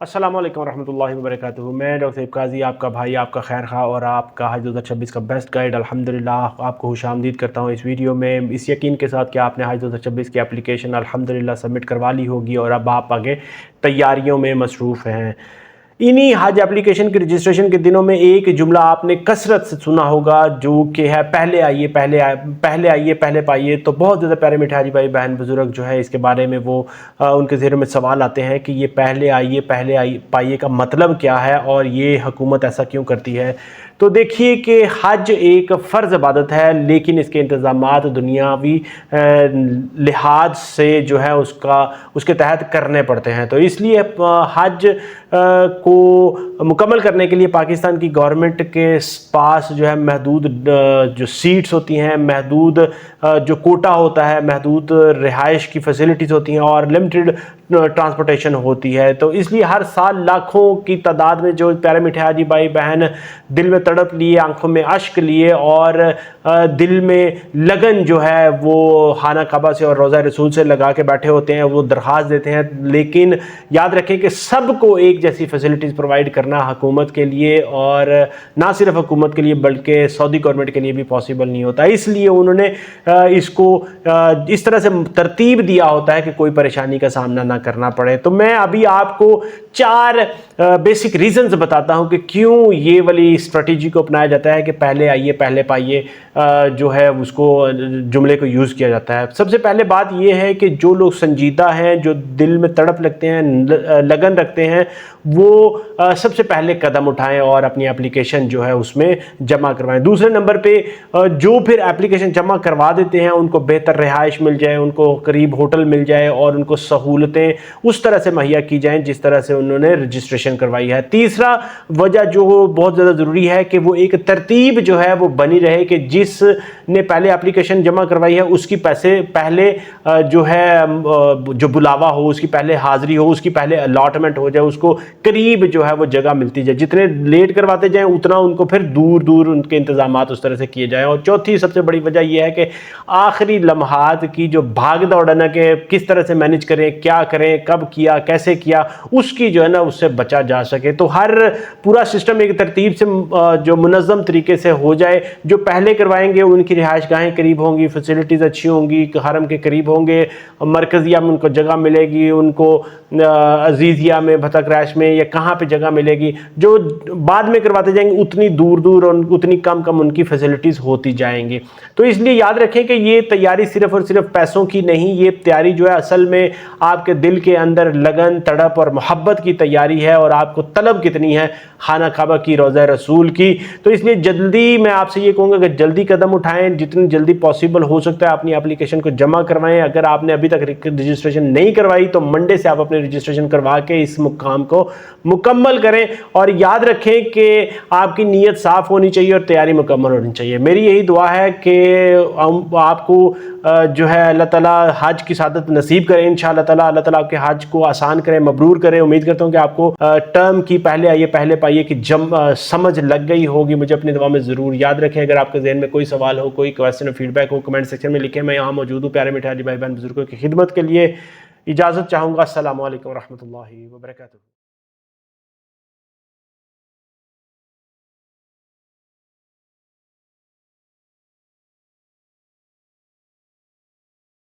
अस्सलाम वालेकुम रहमतुल्लाहि व बरकातुहू। मैं डॉक्टर सईद काजी, आपका भाई, आपका खैर खा और आपका हज 2026 का बेस्ट गाइड अल्हम्दुलिल्लाह आपको खुशामदीद करता हूँ इस वीडियो में, इस यकीन के साथ कि आपने हज 2026 की एप्लीकेशन अल्हम्दुलिल्लाह सबमिट करवा ली होगी और अब आप आगे तैयारियों में मसरूफ़ हैं। इन्हीं हज एप्लीकेशन के रजिस्ट्रेशन के दिनों में एक जुमला आपने कसरत से सुना होगा जो कि है पहले आइए पहले पाइए। तो बहुत ज़्यादा प्यारे मीठे हाजी भाई बहन बुजुर्ग जो है इसके बारे में वो उनके ज़हन में सवाल आते हैं कि ये पहले आइए पाइए का मतलब क्या है और ये हुकूमत ऐसा क्यों करती है। तो देखिए कि हज एक फ़र्ज़ इबादत है, लेकिन इसके इंतज़ामात दुनियावी लिहाज से जो है उसके तहत करने पड़ते हैं। तो इसलिए हज को मुकम्मल करने के लिए पाकिस्तान की गवर्नमेंट के पास जो है महदूद जो सीट्स होती हैं, महदूद जो कोटा होता है, महदूद रिहाइश की फैसिलिटीज़ होती हैं और लिमिटेड ट्रांसपोर्टेशन होती है। तो इसलिए हर साल लाखों की तादाद में जो प्यारे मीठे हाजी भाई बहन दिल में तड़प लिए, आंखों में अश्क लिए और दिल में लगन जो है वो खाना काबा से और रोज़ा रसूल से लगा के बैठे होते हैं, वो दरख्वास्त देते हैं। लेकिन याद रखें कि सबको एक जैसी फैसिलिटीज़ प्रोवाइड करना हुकूमत के लिए और ना सिर्फ हुकूमत के लिए बल्कि सऊदी गवर्नमेंट के लिए भी पॉसिबल नहीं होता। इसलिए उन्होंने इसको इस तरह से तरतीब दिया होता है कि कोई परेशानी का सामना ना करना पड़े। तो मैं अभी आपको 4 बेसिक रीजंस बताता हूं कि क्यों ये वाली स्ट्रेटजी को अपनाया जाता है कि पहले आइए पहले पाइए जो है उसको जुमले को यूज़ किया जाता है। सबसे पहले बात ये है कि जो लोग संजीदा हैं, जो दिल में तड़प लगते हैं, लगन रखते हैं, वो सबसे पहले कदम उठाएं और अपनी एप्लीकेशन जो है उसमें जमा करवाएं। दूसरे नंबर पे जो फिर एप्लीकेशन जमा करवा देते हैं उनको बेहतर रिहाइश मिल जाए, उनको करीब होटल मिल जाए और उनको सहूलतें उस तरह से मुहैया की जाएं जिस तरह से उन्होंने रजिस्ट्रेशन करवाई है। तीसरा वजह जो बहुत ज़्यादा ज़रूरी है कि वो एक तरतीब जो है वो बनी रहे कि जिसने पहले एप्लीकेशन जमा करवाई है उसकी पैसे पहले जो है जो बुलावा हो, उसकी पहले हाज़िरी हो, उसकी पहले अलॉटमेंट हो जाए, उसको करीब जो है वो जगह मिलती जाए। जितने लेट करवाते जाएं उतना उनको फिर दूर दूर उनके इंतजामात उस तरह से किए जाएं। और चौथी सबसे बड़ी वजह यह है कि आखिरी लम्हात की जो भाग दौड़ है ना कि किस तरह से मैनेज करें, क्या करें, कब किया, कैसे किया, उसकी जो है ना उससे बचा जा सके। तो हर पूरा सिस्टम एक तरतीब से जो मुनज़्ज़म तरीके से हो जाए। जो पहले करवाएंगे उनकी रिहाइश गाहें करीब होंगी, फैसिलिटीज़ अच्छी होंगी, हरम के करीब होंगे, मरकज़िया में उनको जगह मिलेगी, उनको अजीज़िया में, भतक रैश में या कहाँ पे जगह मिलेगी। जो बाद में करवाते जाएंगे उतनी दूर दूर और उतनी कम कम उनकी फैसिलिटीज़ होती जाएंगी। तो इसलिए याद रखें कि ये तैयारी सिर्फ और सिर्फ पैसों की नहीं, ये तैयारी जो है असल में आपके दिल के अंदर लगन, तड़प और मोहब्बत की तैयारी है और आपको तलब कितनी है खाना काबा की, रोज़ा रसूल की। तो इसलिए जल्दी मैं आपसे ये कहूँगा कि जल्दी कदम उठाएं, जितनी जल्दी पॉसिबल हो सकता है अपनी एप्लीकेशन को जमा करवाएं। अगर आपने अभी तक रजिस्ट्रेशन नहीं करवाई तो मंडे से आप अपने रजिस्ट्रेशन करवा के इस मुकाम को मुकम्मल करें। और याद रखें कि आपकी नीयत साफ़ होनी चाहिए और तैयारी मुकम्मल होनी चाहिए। मेरी यही दुआ है कि आपको जो है अल्लाह ताला हज की सादत नसीब करें इंशाअल्लाह ताला। अल्लाह ताला आपके हज को आसान करें, मबरूर करें। उम्मीद करता हूँ कि आपको टर्म की पहले आइए पहले पाइए की समझ लग गई होगी। मुझे अपनी दुआ में ज़रूर याद रखें। अगर आपके ज़हन में कोई सवाल हो, कोई क्वेश्चन और फीडबैक हो, कमेंट सेक्शन में लिखें। मैं यहाँ मौजूद हूँ प्यारे मीठे हाजी भाई बहन बुजुर्गों की खिदमत के लिए। इजाज़त चाहूँगा। अस्सलामु अलैकुम रहमतुल्लाहि व बरकातुहू।